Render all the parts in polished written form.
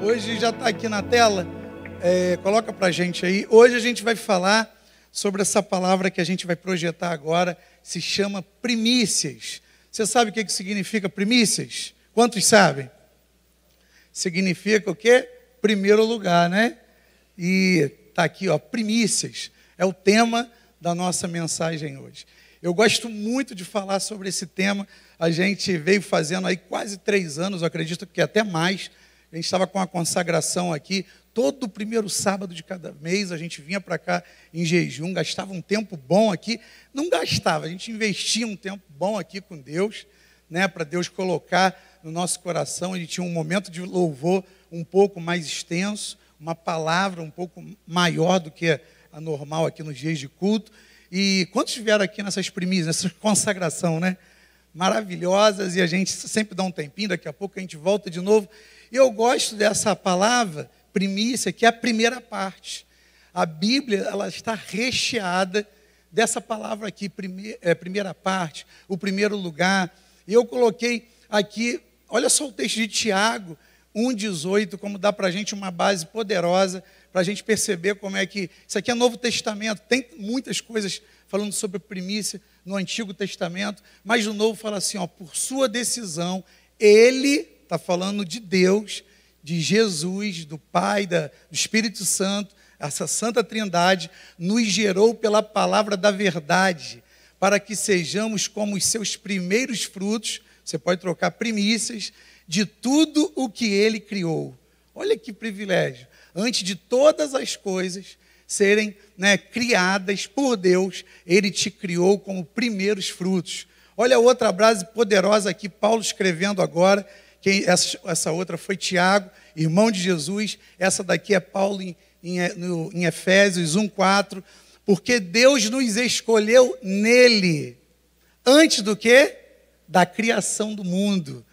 Hoje já está aqui na tela, coloca para a gente aí. Hoje a gente vai falar sobre essa palavra que a gente vai projetar agora, se chama primícias. Você sabe o que significa primícias? Quantos sabem? Significa o quê? Primeiro lugar, né? E está aqui, ó, primícias. É o tema da nossa mensagem hoje. Eu gosto muito de falar sobre esse tema. A gente veio fazendo aí quase 3 anos, eu acredito que até mais. A gente estava com a consagração aqui. Todo o primeiro sábado de cada mês a gente vinha para cá em jejum, gastava um tempo bom aqui. Não gastava, a gente investia um tempo bom aqui com Deus, né, para Deus colocar no nosso coração. A gente tinha um momento de louvor um pouco mais extenso, uma palavra um pouco maior do que a normal aqui nos dias de culto. E quantos vieram aqui nessas primícias, nessa consagração, né? Maravilhosas, e a gente sempre dá um tempinho, daqui a pouco a gente volta de novo. E eu gosto dessa palavra, primícia, que é a primeira parte. A Bíblia, ela está recheada dessa palavra aqui, primeira parte, o primeiro lugar. E eu coloquei aqui, olha só o texto de Tiago 1,18, como dá para a gente uma base poderosa, para a gente perceber como é que... Isso aqui é Novo Testamento, tem muitas coisas falando sobre primícia no Antigo Testamento, mas no Novo fala assim, ó, por sua decisão, ele, está falando de Deus, de Jesus, do Pai, do Espírito Santo, essa Santa Trindade, nos gerou pela palavra da verdade, para que sejamos como os seus primeiros frutos, você pode trocar primícias, de tudo o que ele criou. Olha que privilégio. Antes de todas as coisas serem, né, criadas por Deus, ele te criou como primeiros frutos. Olha outra frase poderosa aqui, Paulo escrevendo agora, essa outra foi Tiago, irmão de Jesus, essa daqui é Paulo em Efésios 1,4, porque Deus nos escolheu nele, antes do quê? Da criação do mundo,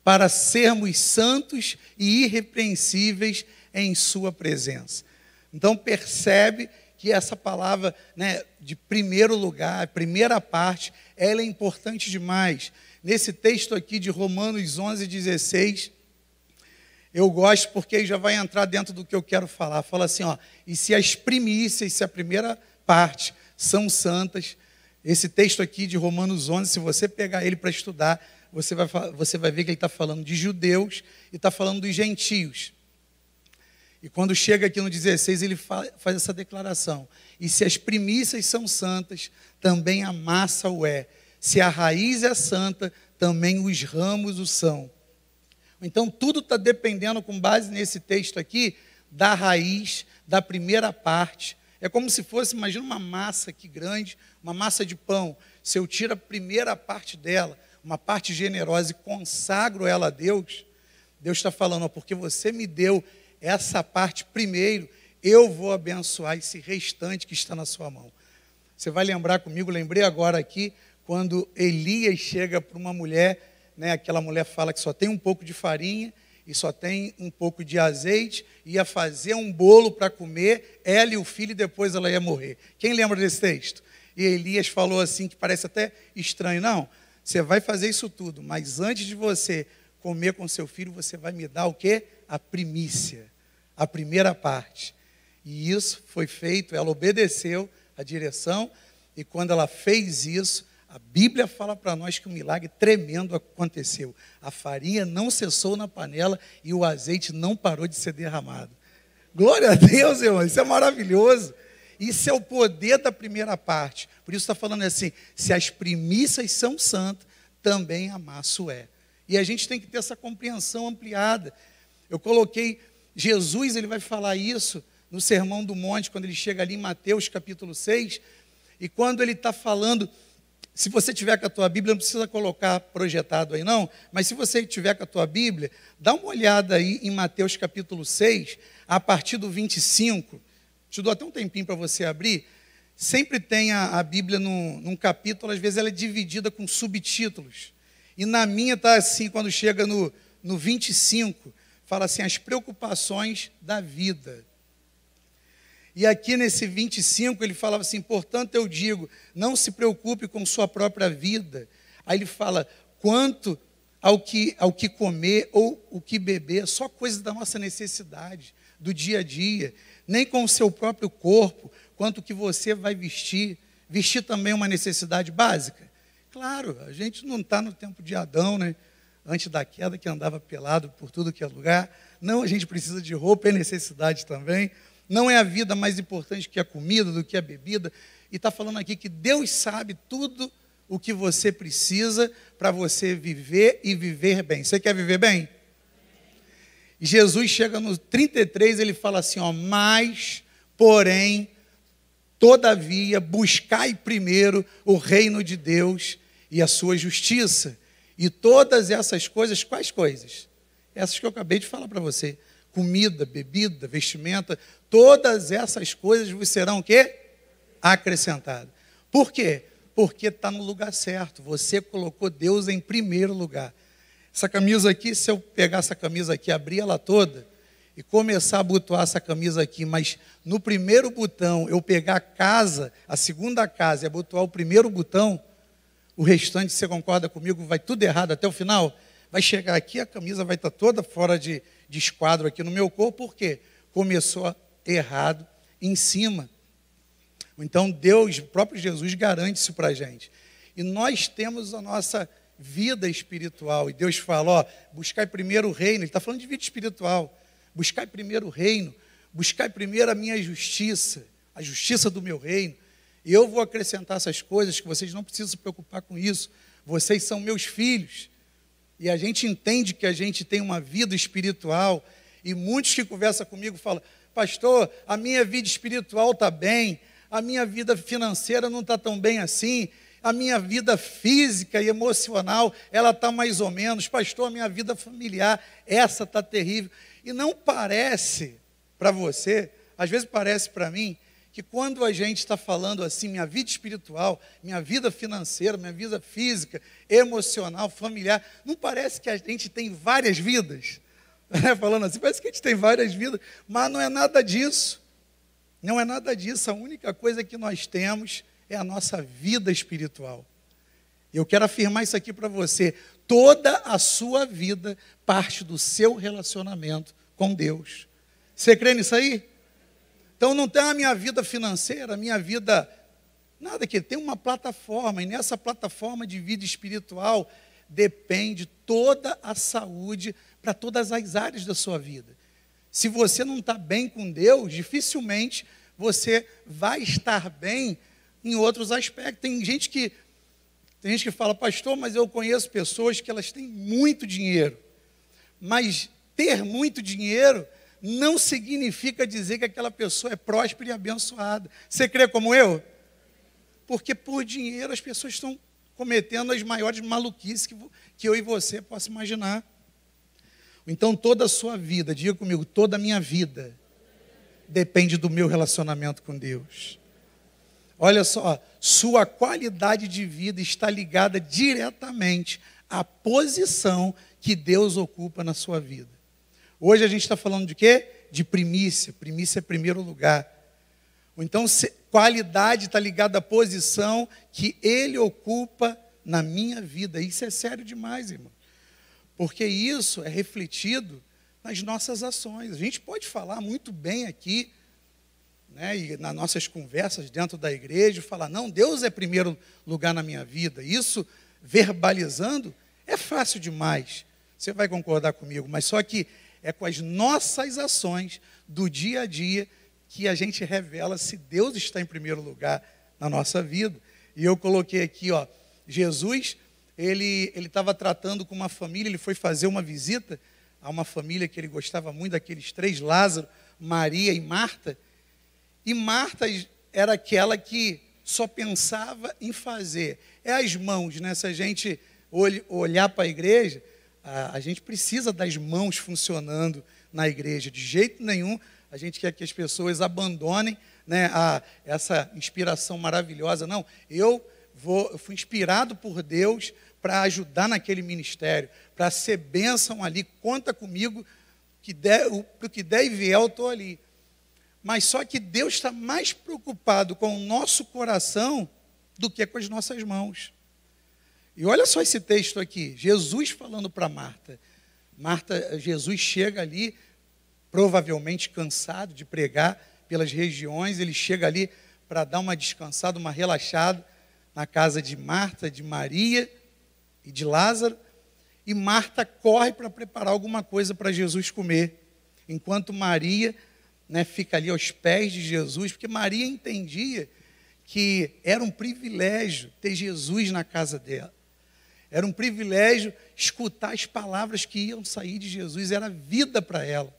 para sermos santos e irrepreensíveis em sua presença. Então percebe que essa palavra, né, de primeiro lugar, primeira parte, ela é importante demais. Nesse texto aqui de Romanos 11,16, eu gosto porque já vai entrar dentro do que eu quero falar. Fala assim, ó, e se as primícias, se a primeira parte são santas, esse texto aqui de Romanos 11, se você pegar ele para estudar, você vai ver que ele está falando de judeus e está falando dos gentios. E quando chega aqui no 16, ele faz essa declaração. E se as primícias são santas, também a massa o é. Se a raiz é santa, também os ramos o são. Então, tudo está dependendo, com base nesse texto aqui, da raiz, da primeira parte. É como se fosse, imagina uma massa aqui grande, uma massa de pão. Se eu tiro a primeira parte dela, uma parte generosa, e consagro ela a Deus, Deus está falando, ó, porque você me deu essa parte primeiro, eu vou abençoar esse restante que está na sua mão. Você vai lembrar comigo, lembrei agora aqui, quando Elias chega para uma mulher, né, aquela mulher fala que só tem um pouco de farinha e só tem um pouco de azeite, ia fazer um bolo para comer, ela e o filho, e depois ela ia morrer. Quem lembra desse texto? E Elias falou assim, que parece até estranho, não, você vai fazer isso tudo, mas antes de você comer com seu filho, você vai me dar o quê? A primícia, a primeira parte. E isso foi feito, ela obedeceu a direção, e quando ela fez isso, a Bíblia fala para nós que um milagre tremendo aconteceu. A farinha não cessou na panela e o azeite não parou de ser derramado. Glória a Deus, irmão, isso é maravilhoso. Isso é o poder da primeira parte. Por isso está falando assim, se as primícias são santas, também a massa o é. E a gente tem que ter essa compreensão ampliada. Eu coloquei, Jesus, ele vai falar isso no Sermão do Monte, quando ele chega ali em Mateus capítulo 6, e quando ele está falando, se você tiver com a tua Bíblia, não precisa colocar projetado aí não, mas se você tiver com a tua Bíblia, dá uma olhada aí em Mateus capítulo 6, a partir do 25, te dou até um tempinho para você abrir, sempre tem a Bíblia num capítulo, às vezes ela é dividida com subtítulos, e na minha está assim, quando chega no 25, fala assim, as preocupações da vida. E aqui nesse 25 ele falava assim, portanto eu digo, não se preocupe com sua própria vida. Aí ele fala, quanto ao que comer ou o que beber, só coisas da nossa necessidade, do dia a dia, nem com o seu próprio corpo, quanto o que você vai vestir. Vestir também é uma necessidade básica? Claro, a gente não está no tempo de Adão, né? Antes da queda, que andava pelado por tudo que é lugar. Não, a gente precisa de roupa, é necessidade também. Não é a vida mais importante que a comida, do que a bebida. E está falando aqui que Deus sabe tudo o que você precisa para você viver e viver bem. Você quer viver bem? E Jesus chega no 33, ele fala assim, ó, mas, porém, todavia, buscai primeiro o reino de Deus e a sua justiça. E todas essas coisas, quais coisas? Essas que eu acabei de falar para você. Comida, bebida, vestimenta, todas essas coisas vos serão o quê? Acrescentadas. Por quê? Porque está no lugar certo. Você colocou Deus em primeiro lugar. Essa camisa aqui, se eu pegar essa camisa aqui, abrir ela toda e começar a abotoar essa camisa aqui, mas no primeiro botão eu pegar a casa, a segunda casa e abotoar o primeiro botão, o restante, você concorda comigo, vai tudo errado até o final? Vai chegar aqui, a camisa vai estar toda fora de esquadro aqui no meu corpo, por quê? Começou errado em cima. Então Deus, o próprio Jesus, garante isso para a gente. E nós temos a nossa vida espiritual. E Deus fala, ó, buscai primeiro o reino. Ele está falando de vida espiritual. Buscai primeiro o reino. Buscai primeiro a minha justiça, a justiça do meu reino. E eu vou acrescentar essas coisas que vocês não precisam se preocupar com isso. Vocês são meus filhos. E a gente entende que a gente tem uma vida espiritual. E muitos que conversam comigo falam, pastor, a minha vida espiritual está bem, a minha vida financeira não está tão bem assim, a minha vida física e emocional, ela está mais ou menos, pastor, a minha vida familiar, essa está terrível. E não parece para você, às vezes parece para mim, que quando a gente está falando assim, minha vida espiritual, minha vida financeira, minha vida física, emocional, familiar, não parece que a gente tem várias vidas? Falando assim, parece que a gente tem várias vidas, mas não é nada disso. Não é nada disso, a única coisa que nós temos é a nossa vida espiritual. E eu quero afirmar isso aqui para você, toda a sua vida parte do seu relacionamento com Deus. Você crê nisso aí? Então não tem a minha vida financeira, a minha vida, nada que tem uma plataforma, e nessa plataforma de vida espiritual depende toda a saúde para todas as áreas da sua vida. Se você não está bem com Deus, dificilmente você vai estar bem em outros aspectos. Tem gente que fala, pastor, mas eu conheço pessoas que elas têm muito dinheiro. Mas ter muito dinheiro não significa dizer que aquela pessoa é próspera e abençoada. Você crê como eu? Porque por dinheiro as pessoas estão cometendo as maiores maluquices que eu e você possam imaginar. Então toda a sua vida, diga comigo, toda a minha vida depende do meu relacionamento com Deus. Olha só, sua qualidade de vida está ligada diretamente à posição que Deus ocupa na sua vida. Hoje a gente está falando de quê? De primícia. Primícia é primeiro lugar. Então, qualidade está ligada à posição que Ele ocupa na minha vida. Isso é sério demais, irmão. Porque isso é refletido nas nossas ações. A gente pode falar muito bem aqui, né, e nas nossas conversas dentro da igreja, falar, não, Deus é primeiro lugar na minha vida. Isso, verbalizando, é fácil demais. Você vai concordar comigo, mas só que é com as nossas ações do dia a dia que a gente revela se Deus está em primeiro lugar na nossa vida. E eu coloquei aqui, ó, Jesus, ele estava tratando com uma família, ele foi fazer uma visita a uma família que ele gostava muito, daqueles três, Lázaro, Maria e Marta. E Marta era aquela que só pensava em fazer. É as mãos, né? Se a gente olhar para a igreja, a gente precisa das mãos funcionando na igreja. De jeito nenhum a gente quer que as pessoas abandonem, né, essa inspiração maravilhosa. Não, eu fui inspirado por Deus para ajudar naquele ministério, para ser bênção ali, conta comigo, para o que der e vier eu estou ali. Mas só que Deus está mais preocupado com o nosso coração do que com as nossas mãos. E olha só esse texto aqui, Jesus falando para Marta. Jesus chega ali, provavelmente cansado de pregar pelas regiões, ele chega ali para dar uma descansada, uma relaxada na casa de Marta, de Maria e de Lázaro. E Marta corre para preparar alguma coisa para Jesus comer, enquanto Maria, né, fica ali aos pés de Jesus, porque Maria entendia que era um privilégio ter Jesus na casa dela. Era um privilégio escutar as palavras que iam sair de Jesus, era vida para ela.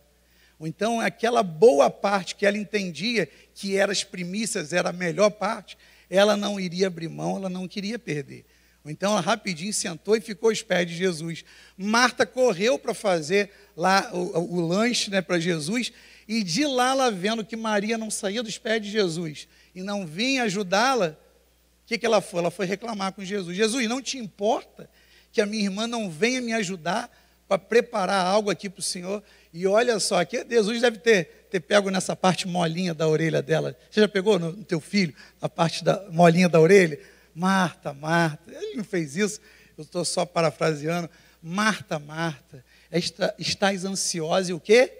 Ou então, aquela boa parte que ela entendia que eram as primícias, era a melhor parte, ela não iria abrir mão, ela não queria perder. Ou então, ela rapidinho sentou e ficou aos pés de Jesus. Marta correu para fazer lá o lanche, né, para Jesus, e de lá ela vendo que Maria não saía dos pés de Jesus e não vinha ajudá-la, o que ela foi? Ela foi reclamar com Jesus. Jesus, não te importa que a minha irmã não venha me ajudar para preparar algo aqui para o Senhor? E olha só, aqui Jesus deve ter pego nessa parte molinha da orelha dela. Você já pegou no teu filho a parte da molinha da orelha? Marta, Marta, ele não fez isso, eu estou só parafraseando. Marta, Marta, estás ansiosa e o quê?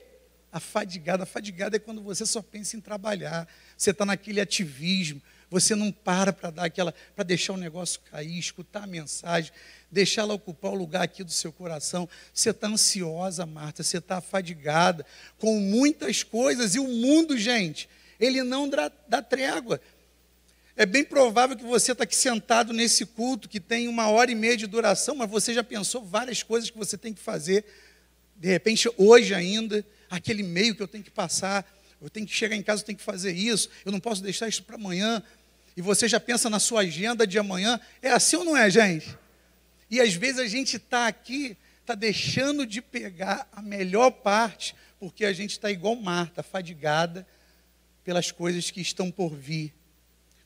Afadigada. Afadigada é quando você só pensa em trabalhar, você está naquele ativismo, você não para para deixar o negócio cair, escutar a mensagem, deixar ela ocupar o lugar aqui do seu coração. Você está ansiosa, Marta, você está afadigada com muitas coisas, e o mundo, gente, ele não dá trégua. É bem provável que você está aqui sentado nesse culto, que tem 1h30 de duração, mas você já pensou várias coisas que você tem que fazer, de repente, hoje ainda, aquele e-mail que eu tenho que passar, eu tenho que chegar em casa, eu tenho que fazer isso, eu não posso deixar isso para amanhã, e você já pensa na sua agenda de amanhã. É assim ou não é, gente? E às vezes a gente está aqui, está deixando de pegar a melhor parte, porque a gente está igual Marta, fadigada pelas coisas que estão por vir.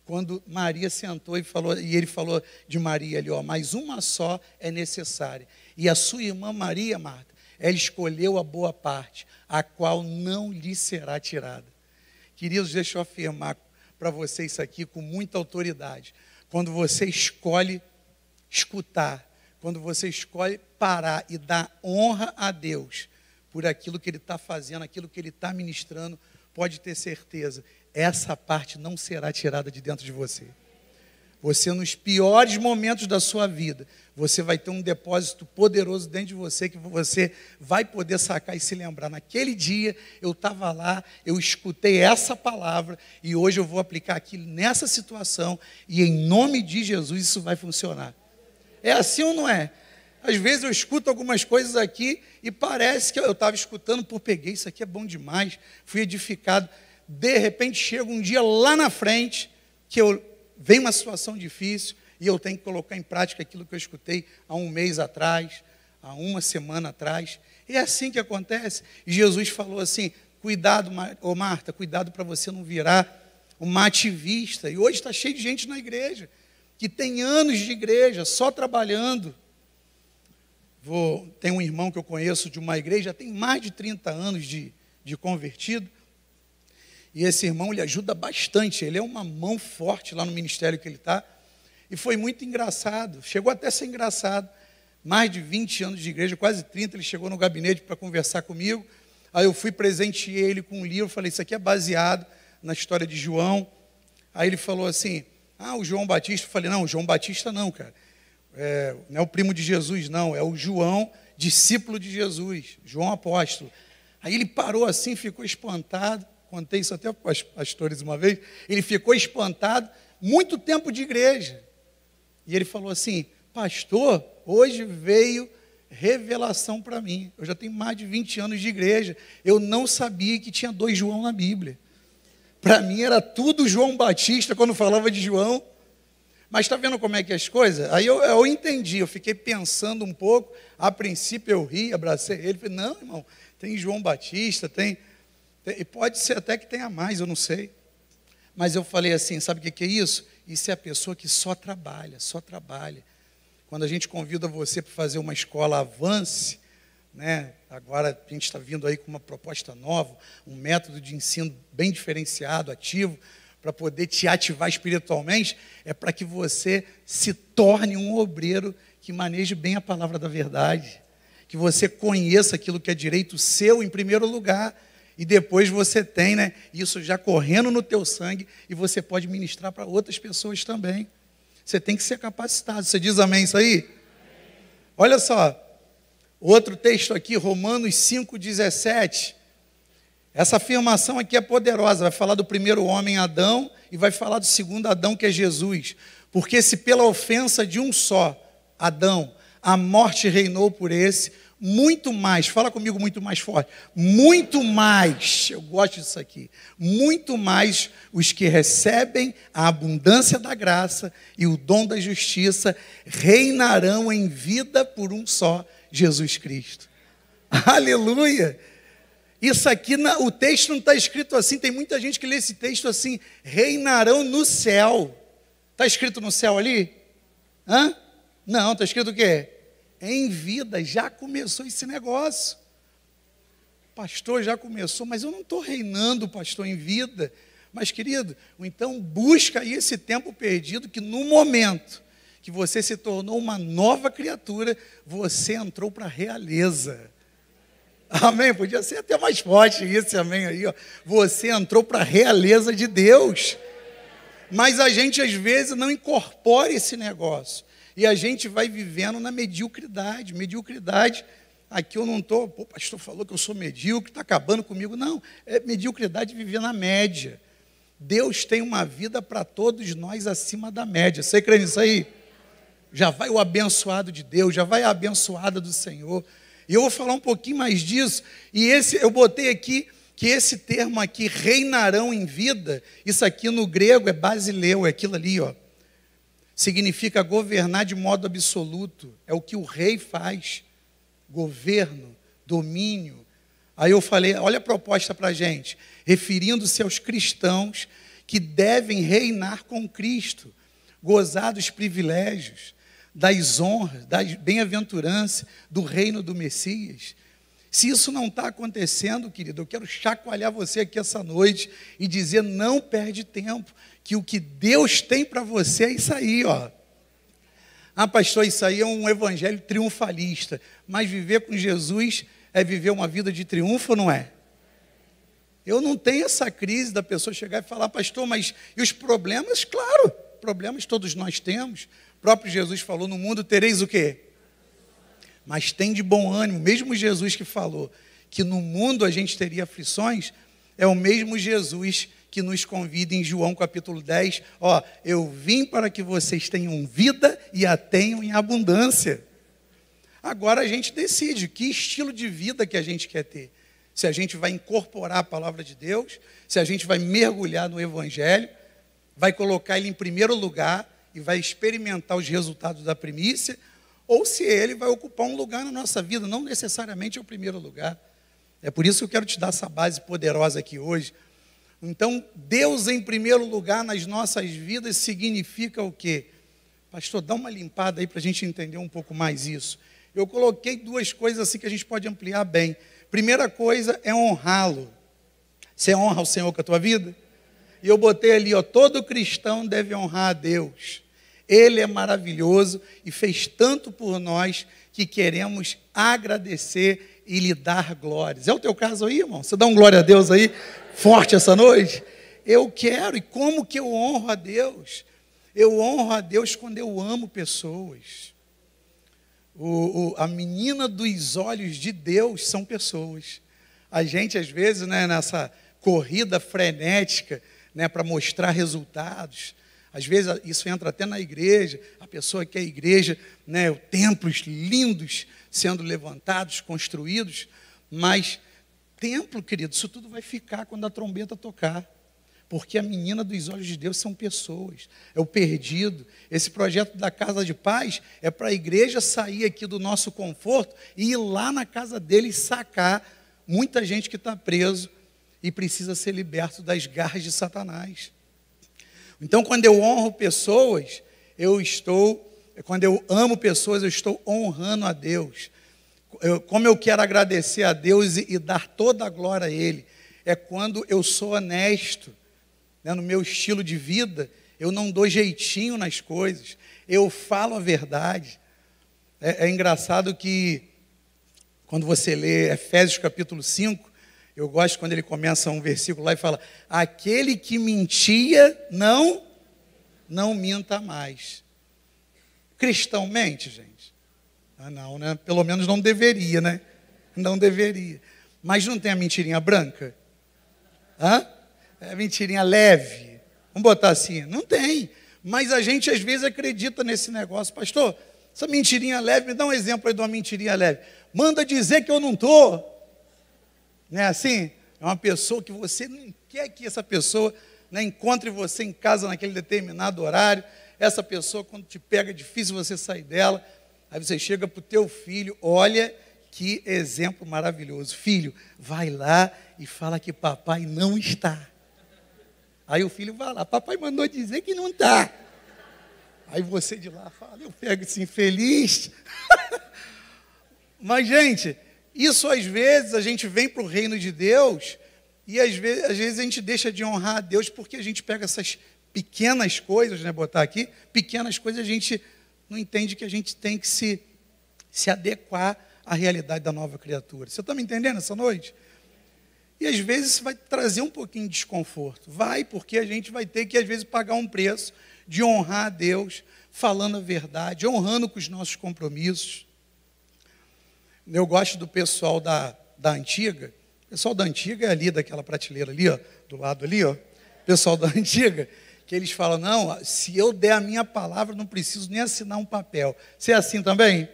Quando Maria sentou e ele falou de Maria ali, ó, mas uma só é necessária. E a sua irmã Maria, Marta, ela escolheu a boa parte, a qual não lhe será tirada. Queridos, deixa eu afirmar para vocês isso aqui com muita autoridade. Quando você escolhe escutar, quando você escolhe parar e dar honra a Deus por aquilo que Ele está fazendo, aquilo que Ele está ministrando, pode ter certeza, essa parte não será tirada de dentro de você. Você, nos piores momentos da sua vida, você vai ter um depósito poderoso dentro de você, que você vai poder sacar e se lembrar. Naquele dia, eu estava lá, eu escutei essa palavra, e hoje eu vou aplicar aquilo nessa situação, e em nome de Jesus isso vai funcionar. É assim ou não é? Às vezes eu escuto algumas coisas aqui, e parece que eu estava escutando, peguei, isso aqui é bom demais, fui edificado. De repente chega um dia lá na frente, que vem uma situação difícil, e eu tenho que colocar em prática aquilo que eu escutei há um mês atrás, há uma semana atrás. E é assim que acontece. E Jesus falou assim, cuidado, Marta, cuidado para você não virar uma ativista. E hoje está cheio de gente na igreja, que tem anos de igreja, só trabalhando. Tem um irmão que eu conheço de uma igreja, tem mais de 30 anos de convertido. E esse irmão, ele ajuda bastante, ele é uma mão forte lá no ministério que ele está. E foi muito engraçado, chegou até a ser engraçado. Mais de 20 anos de igreja, quase 30, ele chegou no gabinete para conversar comigo. Aí eu fui presentear ele com um livro, falei, isso aqui é baseado na história de João. Aí ele falou assim, o João Batista. Eu falei, não, o João Batista não, cara. Não é o primo de Jesus, não, é o João, discípulo de Jesus, João apóstolo. Aí ele parou assim, ficou espantado. Contei isso até para os pastores uma vez. Ele ficou espantado, muito tempo de igreja. E ele falou assim, pastor, hoje veio revelação para mim. Eu já tenho mais de 20 anos de igreja. Eu não sabia que tinha 2 João na Bíblia. Para mim era tudo João Batista quando falava de João. Mas está vendo como é que é as coisas? Aí eu entendi, eu fiquei pensando um pouco. A princípio eu ri, abracei ele. Falei, não, irmão, tem João Batista, e pode ser até que tenha mais, eu não sei. Mas eu falei assim, sabe o que é isso? Isso é a pessoa que só trabalha, só trabalha. Quando a gente convida você para fazer uma escola Avance, né? Agora a gente está vindo aí com uma proposta nova, um método de ensino bem diferenciado, ativo, para poder te ativar espiritualmente, é para que você se torne um obreiro que maneje bem a palavra da verdade, que você conheça aquilo que é direito seu em primeiro lugar, e depois você tem, né, isso já correndo no teu sangue, e você pode ministrar para outras pessoas também. Você tem que ser capacitado. Você diz amém isso aí? Olha só, outro texto aqui, Romanos 5,17. Essa afirmação aqui é poderosa, vai falar do primeiro homem, Adão, e vai falar do segundo Adão, que é Jesus. Porque se pela ofensa de um só, Adão, a morte reinou por esse, muito mais, fala comigo muito mais forte, muito mais, eu gosto disso aqui, muito mais os que recebem a abundância da graça e o dom da justiça reinarão em vida por um só, Jesus Cristo. Aleluia! Isso aqui, o texto não está escrito assim, tem muita gente que lê esse texto assim, reinarão no céu. Está escrito no céu ali? Hã? Não, está escrito o quê? Em vida, já começou esse negócio. Pastor, já começou, mas eu não estou reinando, pastor, em vida. Mas, querido, então busca aí esse tempo perdido, que no momento que você se tornou uma nova criatura, você entrou para a realeza. Amém? Podia ser até mais forte esse amém aí, ó. Você entrou para a realeza de Deus. Mas a gente às vezes não incorpora esse negócio. E a gente vai vivendo na mediocridade. Mediocridade, aqui eu não estou, o pastor falou que eu sou medíocre, está acabando comigo. Não, é mediocridade viver na média. Deus tem uma vida para todos nós acima da média. Você crê nisso aí? Já vai o abençoado de Deus, já vai a abençoada do Senhor. E eu vou falar um pouquinho mais disso. E eu botei aqui que esse termo aqui, reinarão em vida, isso aqui no grego é basileu, é aquilo ali, ó. Significa governar de modo absoluto. É o que o rei faz. Governo, domínio. Aí eu falei, olha a proposta para a gente. Referindo-se aos cristãos que devem reinar com Cristo, gozar dos privilégios, das honras, das bem-aventuranças, do reino do Messias. Se isso não está acontecendo, querido, eu quero chacoalhar você aqui essa noite e dizer, não perde tempo, que o que Deus tem para você é isso aí, ó. Ah, pastor, isso aí é um evangelho triunfalista, mas viver com Jesus é viver uma vida de triunfo ou não é? Eu não tenho essa crise da pessoa chegar e falar, pastor, mas e os problemas? Claro, problemas todos nós temos. O próprio Jesus falou, no mundo tereis o quê? Mas tem de bom ânimo, mesmo Jesus que falou que no mundo a gente teria aflições, é o mesmo Jesus que nos convida em João capítulo 10, ó, eu vim para que vocês tenham vida e a tenham em abundância. Agora a gente decide que estilo de vida que a gente quer ter. Se a gente vai incorporar a palavra de Deus, se a gente vai mergulhar no Evangelho, vai colocar ele em primeiro lugar e vai experimentar os resultados da primícia, ou se ele vai ocupar um lugar na nossa vida, não necessariamente é o primeiro lugar. É por isso que eu quero te dar essa base poderosa aqui hoje. Então, Deus em primeiro lugar nas nossas vidas significa o quê? Pastor, dá uma limpada aí para a gente entender um pouco mais isso. Eu coloquei duas coisas assim que a gente pode ampliar bem. Primeira coisa é honrá-lo. Você honra o Senhor com a tua vida? E eu botei ali, ó, todo cristão deve honrar a Deus. Ele é maravilhoso e fez tanto por nós que queremos agradecer e lhe dar glórias. É o teu caso aí, irmão? Você dá um glória a Deus aí, forte essa noite? Eu quero, e como que eu honro a Deus? Eu honro a Deus quando eu amo pessoas. A menina dos olhos de Deus são pessoas. A gente, às vezes, né, nessa corrida frenética, né, para mostrar resultados, às vezes isso entra até na igreja, a pessoa quer a igreja, né, templos lindos sendo levantados, construídos, mas templo, querido, isso tudo vai ficar quando a trombeta tocar, porque a menina dos olhos de Deus são pessoas, é o perdido. Esse projeto da Casa de Paz é para a igreja sair aqui do nosso conforto e ir lá na casa dele e sacar muita gente que está preso e precisa ser liberto das garras de Satanás. Então, quando eu honro pessoas, quando eu amo pessoas, eu estou honrando a Deus. Como eu quero agradecer a Deus e dar toda a glória a Ele, é quando eu sou honesto, né, no meu estilo de vida, eu não dou jeitinho nas coisas, eu falo a verdade. É engraçado que, quando você lê Efésios capítulo 5, eu gosto quando ele começa um versículo lá e fala: aquele que mentia, não minta mais. Cristão mente, gente? Não, né? Pelo menos não deveria, né? Não deveria. Mas não tem a mentirinha branca? É a mentirinha leve. Vamos botar assim, não tem. Mas a gente às vezes acredita nesse negócio. Pastor, essa mentirinha leve, me dá um exemplo aí de uma mentirinha leve. Manda dizer que eu não estou. Não é assim? É uma pessoa que você não quer que essa pessoa, né, encontre você em casa naquele determinado horário. Essa pessoa, quando te pega, é difícil você sair dela. Aí você chega para o teu filho, olha que exemplo maravilhoso. Filho, vai lá e fala que papai não está. Aí o filho vai lá, papai mandou dizer que não está. Aí você de lá fala, eu pego esse infeliz. Mas, gente, isso às vezes a gente vem para o reino de Deus e às vezes a gente deixa de honrar a Deus porque a gente pega essas pequenas coisas, né, botar aqui, pequenas coisas, a gente não entende que a gente tem que se adequar à realidade da nova criatura. Você está me entendendo essa noite? E às vezes isso vai trazer um pouquinho de desconforto. Vai, porque a gente vai ter que às vezes pagar um preço de honrar a Deus, falando a verdade, honrando com os nossos compromissos. Eu gosto do pessoal da antiga. O pessoal da antiga é ali, daquela prateleira ali, ó, do lado ali, ó. O pessoal da antiga, que eles falam, não, se eu der a minha palavra, não preciso nem assinar um papel. Você é assim também?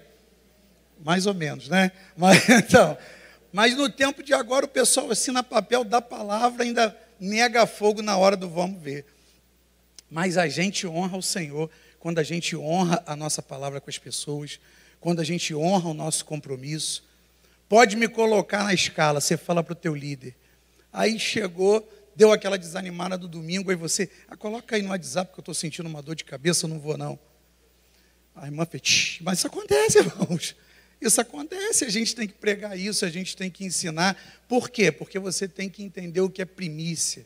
Mais ou menos, né? Mas no tempo de agora, o pessoal assina papel, dá palavra, ainda nega fogo na hora do vamos ver. Mas a gente honra o Senhor quando a gente honra a nossa palavra com as pessoas, quando a gente honra o nosso compromisso. Pode me colocar na escala, você fala para o teu líder. Aí chegou, deu aquela desanimada do domingo, aí você, coloca aí no WhatsApp, porque eu estou sentindo uma dor de cabeça, eu não vou não. A irmã fez, mas isso acontece, irmãos. Isso acontece, a gente tem que pregar isso, a gente tem que ensinar. Por quê? Porque você tem que entender o que é primícia.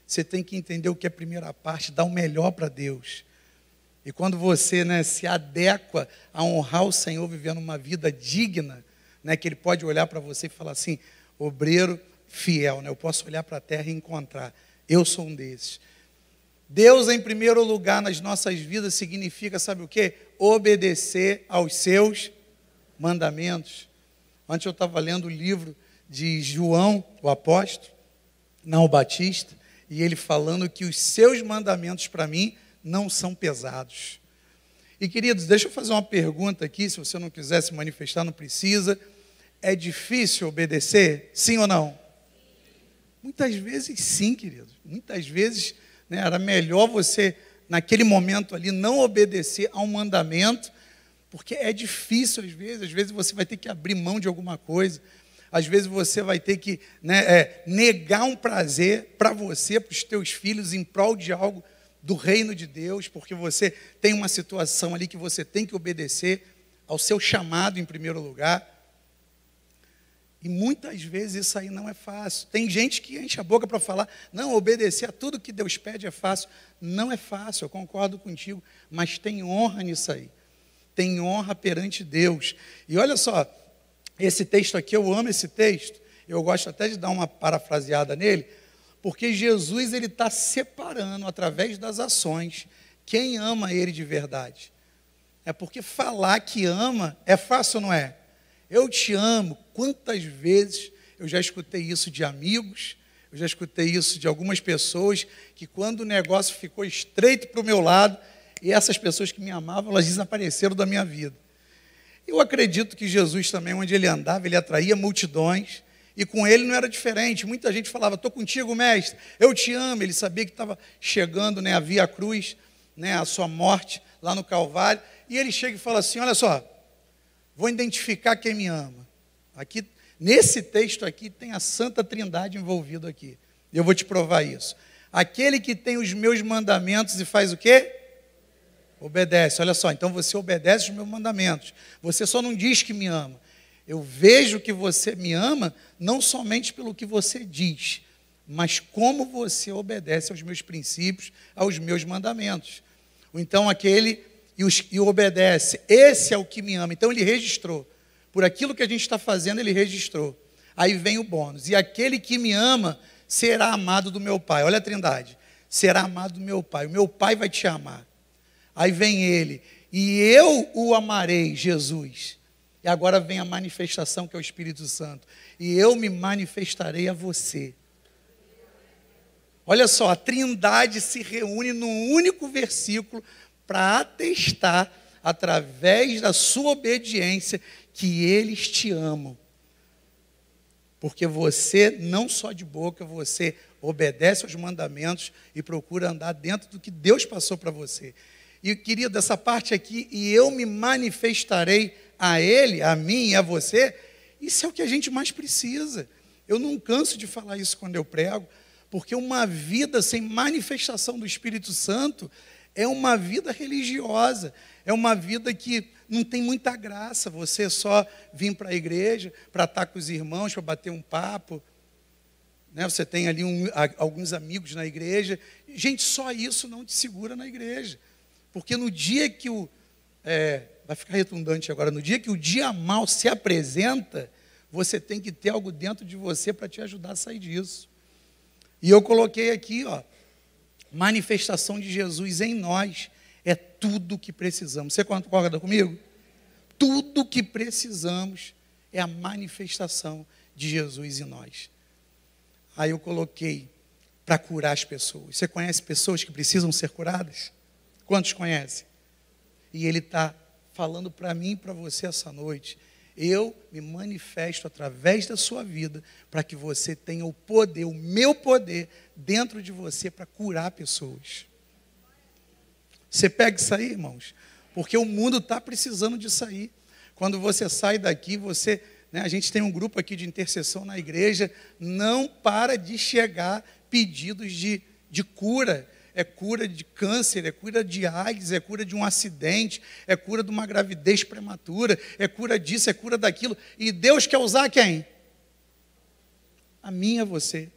Você tem que entender o que é primeira parte, dar o melhor para Deus. E quando você, né, se adequa a honrar o Senhor, vivendo uma vida digna, né, que Ele pode olhar para você e falar assim, obreiro fiel, né, eu posso olhar para a terra e encontrar, eu sou um desses. Deus em primeiro lugar nas nossas vidas significa, sabe o quê? Obedecer aos seus mandamentos. Ontem eu estava lendo o livro de João, o apóstolo, não o Batista, e ele falando que os seus mandamentos para mim não são pesados. E queridos, deixa eu fazer uma pergunta aqui, se você não quiser se manifestar, não precisa. É difícil obedecer? Sim ou não? Muitas vezes sim, queridos. Muitas vezes, né, era melhor você, naquele momento ali, não obedecer a um mandamento, porque é difícil às vezes você vai ter que abrir mão de alguma coisa, às vezes você vai ter que, né, negar um prazer para você, para os teus filhos, em prol de algo do reino de Deus, porque você tem uma situação ali que você tem que obedecer ao seu chamado em primeiro lugar. E muitas vezes isso aí não é fácil. Tem gente que enche a boca para falar, não, obedecer a tudo que Deus pede é fácil. Não é fácil, eu concordo contigo, mas tem honra nisso aí. Tem honra perante Deus. E olha só, esse texto aqui, eu amo esse texto, eu gosto até de dar uma parafraseada nele, porque Jesus ele está separando, através das ações, quem ama Ele de verdade. É porque falar que ama é fácil ou não é? Eu te amo. Quantas vezes eu já escutei isso de amigos, eu já escutei isso de algumas pessoas, que quando o negócio ficou estreito para o meu lado, e essas pessoas que me amavam, elas desapareceram da minha vida. Eu acredito que Jesus também, onde Ele andava, Ele atraía multidões, e com Ele não era diferente. Muita gente falava, estou contigo, mestre, eu te amo. Ele sabia que estava chegando, né, a Via Cruz, né, a sua morte lá no Calvário, e Ele chega e fala assim, olha só, vou identificar quem me ama. Aqui, nesse texto aqui, tem a Santa Trindade envolvida aqui. E eu vou te provar isso. Aquele que tem os meus mandamentos e faz o quê? Obedece. Olha só, então você obedece os meus mandamentos. Você só não diz que me ama. Eu vejo que você me ama não somente pelo que você diz, mas como você obedece aos meus princípios, aos meus mandamentos. Então aquele e obedece, esse é o que me ama. Então ele registrou, por aquilo que a gente está fazendo, ele registrou. Aí vem o bônus, e aquele que me ama será amado do meu Pai. Olha a trindade, será amado do meu Pai, o meu Pai vai te amar. Aí vem ele, e eu o amarei, Jesus. E agora vem a manifestação, que é o Espírito Santo. E eu me manifestarei a você. Olha só, a trindade se reúne num único versículo para atestar, através da sua obediência, que eles te amam. Porque você, não só de boca, você obedece aos mandamentos e procura andar dentro do que Deus passou para você. E querido, essa parte aqui, e eu me manifestarei a ele, a mim e a você, isso é o que a gente mais precisa. Eu não canso de falar isso quando eu prego, porque uma vida sem manifestação do Espírito Santo é uma vida religiosa, é uma vida que não tem muita graça, você só vir para a igreja, para estar com os irmãos, para bater um papo, né? Você tem ali alguns amigos na igreja, gente, só isso não te segura na igreja, porque no dia que vai ficar redundante agora, no dia que o dia mal se apresenta, você tem que ter algo dentro de você para te ajudar a sair disso. E eu coloquei aqui, manifestação de Jesus em nós é tudo o que precisamos. Você concorda comigo? Tudo o que precisamos é a manifestação de Jesus em nós. Aí eu coloquei para curar as pessoas. Você conhece pessoas que precisam ser curadas? Quantos conhecem? E ele está falando para mim e para você essa noite. Eu me manifesto através da sua vida para que você tenha o poder, o meu poder dentro de você para curar pessoas. Você pega isso aí, irmãos, porque o mundo está precisando disso aí. Quando você sai daqui, a gente tem um grupo aqui de intercessão na igreja, não para de chegar pedidos de cura. É cura de câncer, é cura de AIDS, é cura de um acidente, é cura de uma gravidez prematura, é cura disso, é cura daquilo. E Deus quer usar quem? A mim e a você.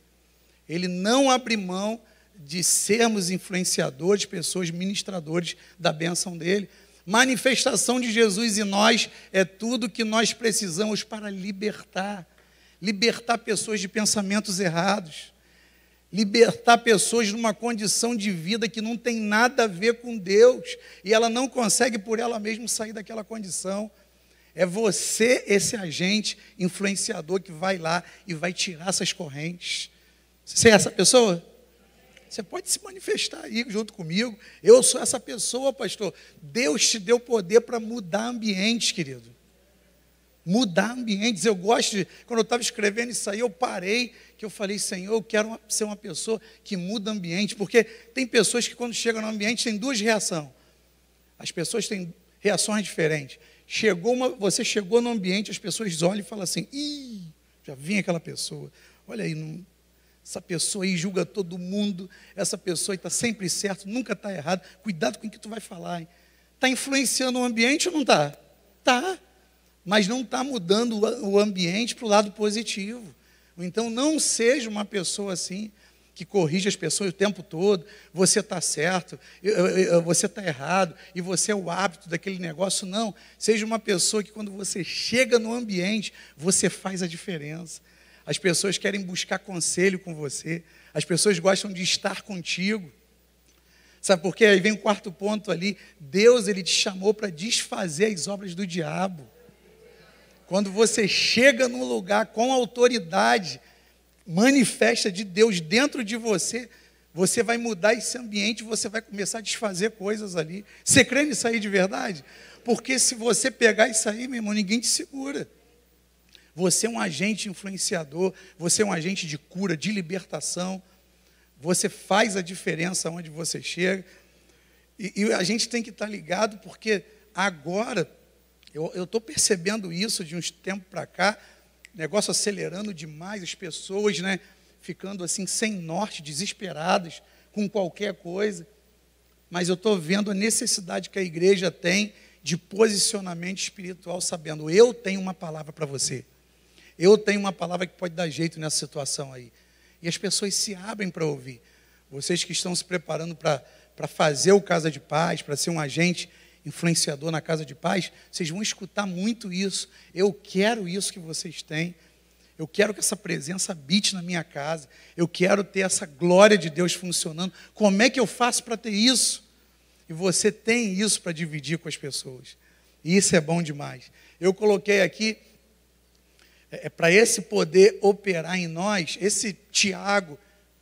Ele não abre mão de sermos influenciadores, pessoas, ministradores da bênção dele. Manifestação de Jesus em nós é tudo que nós precisamos para libertar pessoas de pensamentos errados. Libertar pessoas numa condição de vida que não tem nada a ver com Deus, e ela não consegue por ela mesma sair daquela condição. É você, esse agente influenciador, que vai lá e vai tirar essas correntes. Você é essa pessoa? Você pode se manifestar aí junto comigo. Eu sou essa pessoa, pastor. Deus te deu poder para mudar ambientes, querido. Mudar ambientes. Eu gosto quando eu estava escrevendo isso aí, eu parei, que eu falei, Senhor, eu quero ser uma pessoa que muda ambiente, porque tem pessoas que quando chegam no ambiente tem duas reações. As pessoas têm reações diferentes. Você chegou no ambiente, as pessoas olham e falam assim, já vinha aquela pessoa, olha aí, essa pessoa aí julga todo mundo, essa pessoa está sempre certo, nunca está errado, cuidado com o que tu vai falar. Está influenciando o ambiente ou não está? Está. Mas não está mudando o ambiente para o lado positivo. Então, não seja uma pessoa assim, que corrige as pessoas o tempo todo, você está certo, você está errado, e você é o hábito daquele negócio. Não, seja uma pessoa que quando você chega no ambiente, você faz a diferença. As pessoas querem buscar conselho com você, as pessoas gostam de estar contigo. Sabe por quê? Aí vem o quarto ponto ali, Deus, Ele te chamou para desfazer as obras do diabo. Quando você chega num lugar com autoridade, manifesta de Deus dentro de você, você vai mudar esse ambiente, você vai começar a desfazer coisas ali. Você crê nisso aí de verdade? Porque se você pegar isso aí, meu irmão, ninguém te segura. Você é um agente influenciador, você é um agente de cura, de libertação. Você faz a diferença onde você chega. E a gente tem que estar ligado, porque agora... Eu estou percebendo isso de uns tempos para cá, negócio acelerando demais, as pessoas, ficando assim sem norte, desesperadas com qualquer coisa. Mas eu estou vendo a necessidade que a igreja tem de posicionamento espiritual, sabendo, eu tenho uma palavra para você. Eu tenho uma palavra que pode dar jeito nessa situação aí. E as pessoas se abrem para ouvir. Vocês que estão se preparando para fazer o Casa de Paz, para ser um agente influenciador na Casa de Paz, vocês vão escutar muito isso. Eu quero isso que vocês têm. Eu quero que essa presença habite na minha casa. Eu quero ter essa glória de Deus funcionando. Como é que eu faço para ter isso? E você tem isso para dividir com as pessoas. E isso é bom demais. Eu coloquei aqui, para esse poder operar em nós, esse Tiago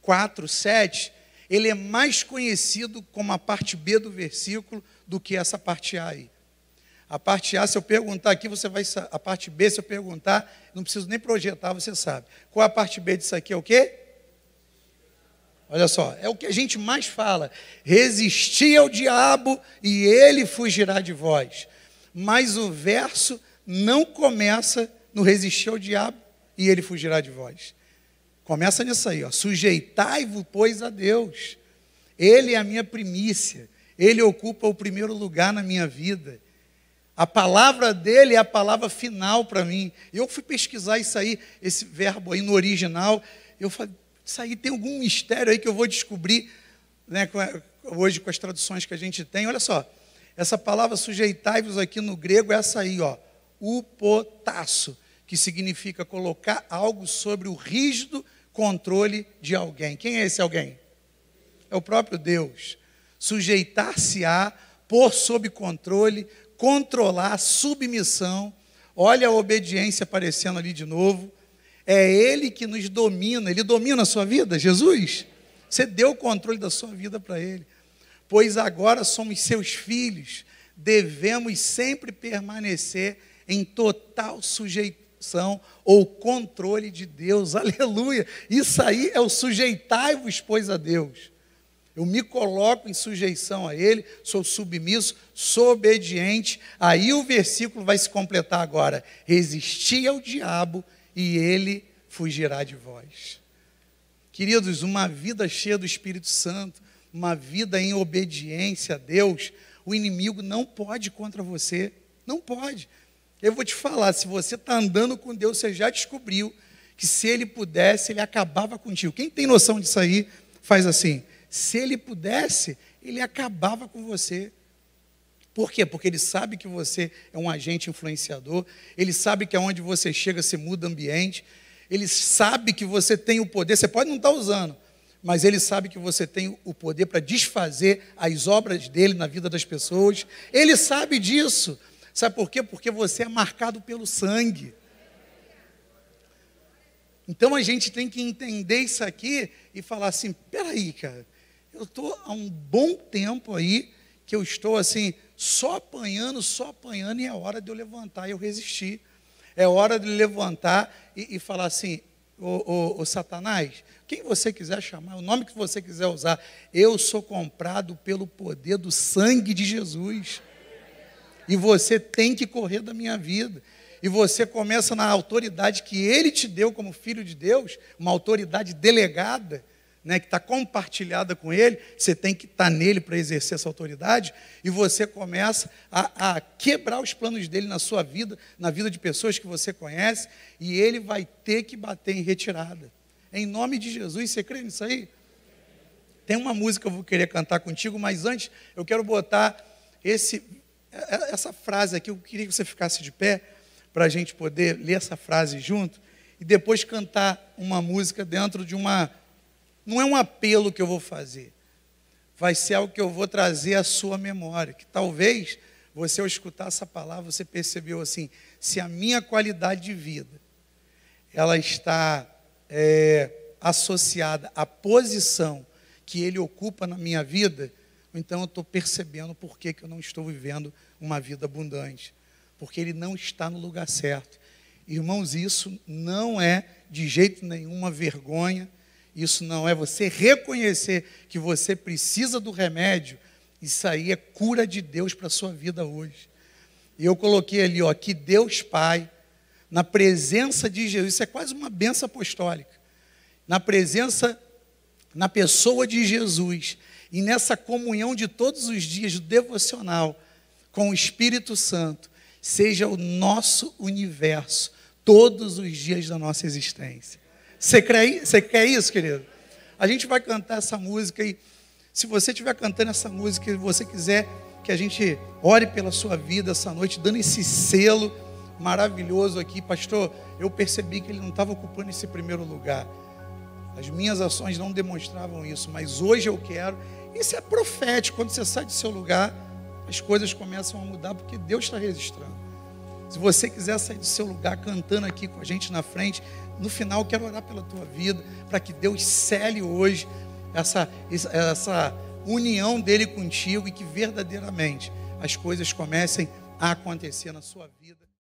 4:7, ele é mais conhecido como a parte B do versículo do que essa parte A aí. A parte A, se eu perguntar aqui, você vai saber. A parte B, se eu perguntar, não preciso nem projetar, você sabe. Qual é a parte B disso aqui? É o quê? Olha só, é o que a gente mais fala. Resistir ao diabo e ele fugirá de vós. Mas o verso não começa no resistir ao diabo e ele fugirá de vós. Começa nisso aí, ó. Sujeitai-vos, pois, a Deus. Ele é a minha primícia. Ele ocupa o primeiro lugar na minha vida. A palavra dele é a palavra final para mim. Eu fui pesquisar isso aí, esse verbo aí no original. Eu falei, isso aí tem algum mistério aí que eu vou descobrir, né, hoje com as traduções que a gente tem. Olha só, essa palavra sujeitai-vos aqui no grego é essa aí, ó, upotasso, que significa colocar algo sobre o rígido controle de alguém. Quem é esse alguém? É o próprio Deus. Sujeitar-se-á, pôr sob controle, controlar, submissão. Olha a obediência aparecendo ali de novo. É Ele que nos domina. Ele domina a sua vida, Jesus? Você deu o controle da sua vida para Ele. Pois agora somos seus filhos, devemos sempre permanecer em total sujeição ou controle de Deus. Aleluia! Isso aí é o sujeitai-vos, pois, a Deus. Eu me coloco em sujeição a Ele, sou submisso, sou obediente. Aí o versículo vai se completar agora. Resisti ao diabo e ele fugirá de vós. Queridos, uma vida cheia do Espírito Santo, uma vida em obediência a Deus, o inimigo não pode contra você. Não pode. Eu vou te falar, se você está andando com Deus, você já descobriu que se ele pudesse, ele acabava contigo. Quem tem noção disso aí, faz assim. Se ele pudesse, ele acabava com você. Por quê? Porque ele sabe que você é um agente influenciador, ele sabe que aonde você chega, você muda ambiente, ele sabe que você tem o poder, você pode não estar usando, mas ele sabe que você tem o poder para desfazer as obras dele na vida das pessoas. Ele sabe disso. Sabe por quê? Porque você é marcado pelo sangue. Então a gente tem que entender isso aqui e falar assim, peraí, cara, eu estou há um bom tempo aí que eu estou assim, só apanhando, e é hora de eu levantar e eu resistir. É hora de levantar e falar assim, ô Satanás, quem você quiser chamar, o nome que você quiser usar, eu sou comprado pelo poder do sangue de Jesus. E você tem que correr da minha vida. E você começa na autoridade que Ele te deu como filho de Deus, uma autoridade delegada, né, que está compartilhada com Ele, você tem que estar nele para exercer essa autoridade, e você começa a quebrar os planos dele na sua vida, na vida de pessoas que você conhece, e ele vai ter que bater em retirada. Em nome de Jesus, você crê nisso aí? Tem uma música que eu vou querer cantar contigo, mas antes eu quero botar essa frase aqui, eu queria que você ficasse de pé, para a gente poder ler essa frase junto, e depois cantar uma música dentro de uma... Não é um apelo que eu vou fazer, vai ser algo que eu vou trazer à sua memória, que talvez você ao escutar essa palavra, você percebeu assim, se a minha qualidade de vida, ela está associada à posição que ele ocupa na minha vida, então eu estou percebendo por que eu não estou vivendo uma vida abundante, porque ele não está no lugar certo. Irmãos, isso não é de jeito nenhum uma vergonha, isso não é você reconhecer que você precisa do remédio, isso aí é cura de Deus para a sua vida hoje. E eu coloquei ali, ó, que Deus Pai, na presença de Jesus, isso é quase uma bênção apostólica, na presença, na pessoa de Jesus, e nessa comunhão de todos os dias do devocional com o Espírito Santo, seja o nosso universo, todos os dias da nossa existência. Você quer isso, querido? A gente vai cantar essa música e se você estiver cantando essa música e você quiser que a gente ore pela sua vida essa noite, dando esse selo maravilhoso aqui, pastor, eu percebi que ele não estava ocupando esse primeiro lugar. As minhas ações não demonstravam isso, mas hoje eu quero. Isso é profético. Quando você sai do seu lugar, as coisas começam a mudar, porque Deus está registrando. Se você quiser sair do seu lugar cantando aqui com a gente na frente, no final eu quero orar pela tua vida, para que Deus cele hoje essa união dele contigo e que verdadeiramente as coisas comecem a acontecer na sua vida.